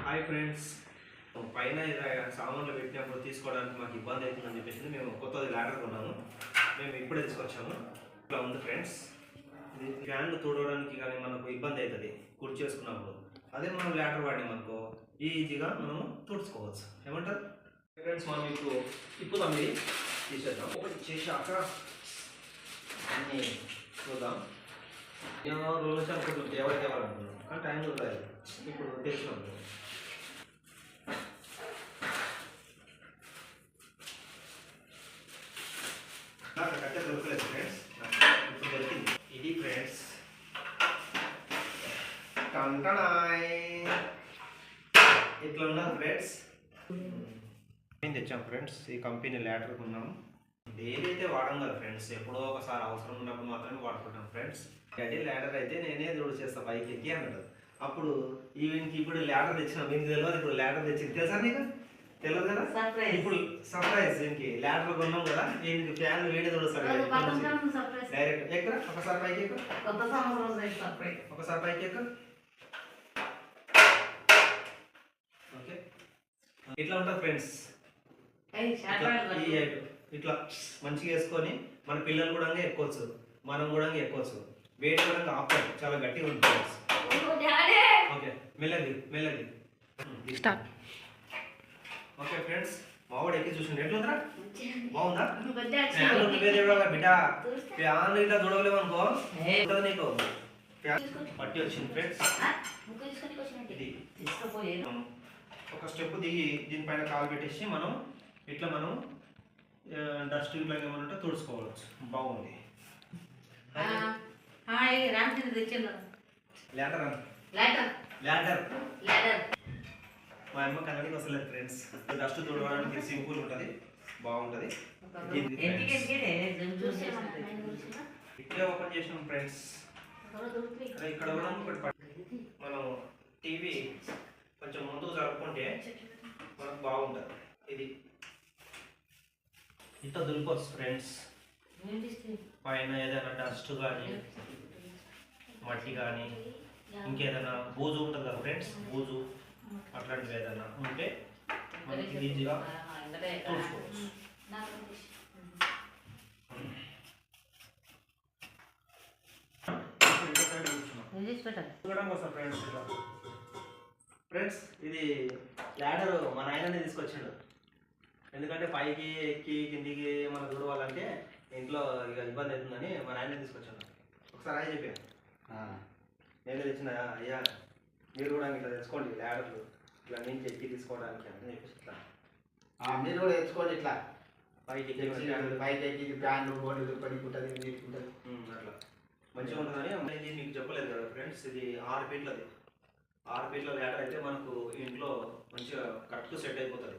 Hi friends, పైన సామాన్లు పెట్టినప్పుడు తీసుకోవడానికి మాకు ఇబ్బంది అవుతుందని చెప్పేసి మేము కొత్తది ల్యాడర్ కొన్నాము. మేము ఇప్పుడే తీసుకొచ్చాము. ఇట్లా ఉంది ఫ్రెండ్స్. ఇది ఫ్యాన్లు తుడవడానికి కానీ మనకు ఇబ్బంది అవుతుంది కుర్చీ చేసుకున్నప్పుడు. అదే మనం ల్యాడర్ వాడినామనుకో ఈజీగా మనము తుడుచుకోవచ్చు. ఏమంటారు ఫ్రెండ్స్? మనం ఇప్పుడు తిప్పుదాం, ఇది తీసేద్దాం. ఒకటి చేశాక అన్నీ చూద్దాం. నేను రోజు నుంచి అనుకుంటున్నాను ఎవరికి ఇవ్వాలనుకున్నాను, కానీ టైం చూడలేదు. ఇప్పుడు తెలిసినాం. నాకు కట్టే దొరకలేదు ఫ్రెండ్స్, ఇప్పుడు దొరికింది. ఇది ఫ్రెండ్స్ ఇట్లా ఉన్నారు ఫ్రెండ్స్. ఏం తెచ్చాం ఫ్రెండ్స్? ఈ కంపెనీ ల్యాడర్ కొన్నాము. డైలీ అయితే వాడడం కదా ఫ్రెండ్స్, ఎప్పుడో ఒకసారి అవసరం ఉన్నప్పుడు మాత్రమే వాడుకుంటాం ఫ్రెండ్స్. డాడీ ల్యాడర్ అయితే నేనే దూడు చేస్తా పైకి ఎక్కి అన్నట్టు. అప్పుడు ఈవెన్కి ఇప్పుడు ల్యాడర్ తెచ్చినాం. మీకు తెలియదు, ఇప్పుడు ల్యాడర్ తెచ్చింది. తెలుసా నీకు? తెలియదు కదా? ఇప్పుడు సర్ప్రైజ్. దీనికి ల్యాడర్ కొన్నాం కదా, దీనికి ఫ్యాన్ వేడి చూడొస్తాడు డైరెక్ట్. ఎక్కడ ఒకసారి పైకి ఎక్కు, ఒకసారి పైకి ఎక్కు. ఓకే, ఇట్లా ఉంటుంది ఫ్రెండ్స్. ఇట్లా మంచిగా వేసుకొని మన పిల్లలు కూడా ఎక్కొచ్చు, మనం కూడా ఎక్కొచ్చు. వేడి కూడా ఆపుతారు, చాలా గట్టిగా ఉంటుంది. ఓకే, మెల్లది మెల్లది స్టార్ట్. ఓకే ఫ్రెండ్స్, మావాడు ఎక్కి చూసిండు. ఎట్లుందిరా? బాగుందా? ఫ్యాన్ బిడ్డ, ఫ్యాన్ ఇట్లా చూడలేము అనుకో ఉంటుంది నీకు. ఫ్యాన్ పట్టి వచ్చింది ఫ్రెండ్స్. ఇది ఒక స్టెప్ దిగి దీనిపైన కాలు పెట్టేసి మనం ఇట్లా మనం డస్ట్ ఇట్లా ఏమన్నా తుడుచుకోవచ్చు. బాగుంది. మా అమ్మ కన్నడికి వస్తలేదు ఫ్రెండ్స్. డస్ట్ తుడవడానికి సింపుల్ ఉంటుంది, బాగుంటుంది. ఇట్లే ఓపెన్ చేసినాం ఫ్రెండ్స్. ఇక్కడ కూడా మనం టీవీ కొంచెం ముందుకు జరుపుకుంటే మనకు బాగుంటుంది. ఇది ఇంత దులిపోవచ్చు ఫ్రెండ్స్. పైన ఏదైనా డస్ట్ కానీ మట్టి కానీ ఇంకేదైనా బూజు ఉంటుంది కదా ఫ్రెండ్స్, బూజు అట్లాంటివి ఏదైనా ఉంటే మనకి ఈజీగా చూసుకోవచ్చు. ఫ్రెండ్స్ ఇది ల్యాడర్ మా నాయననే తీసుకొచ్చాడు. ఎందుకంటే పైకి ఎక్కి కిందికి మనం చూడవాలంటే ఇంట్లో ఇక ఇబ్బంది అవుతుందని మా నాయన తీసుకొచ్చాను. ఒకసారి ఆయన చెప్పాను, నేను తెచ్చిన అయ్యా మీరు కూడా ఇట్లా తెచ్చుకోండి ల్యాడర్లు, ఇట్లా నుంచి ఎక్కి తీసుకోవడానికి అని చెప్పేసి ఇట్లా మీరు కూడా తెచ్చుకోండి. ఇట్లా పైకి పైకి ఎక్కి ఫ్యాన్ బోర్డు పడుకుంటుంది, నీటుకుంటుంది. అట్లా మంచిగా ఉంటుందని అమ్మాయి మీకు చెప్పలేదు కదా ఫ్రెండ్స్. ఇది 6 ఫీట్లది. 6 ఫీట్ల ల్యాడర్ అయితే మనకు ఇంట్లో మంచిగా కరెక్ట్ సెట్ అయిపోతుంది.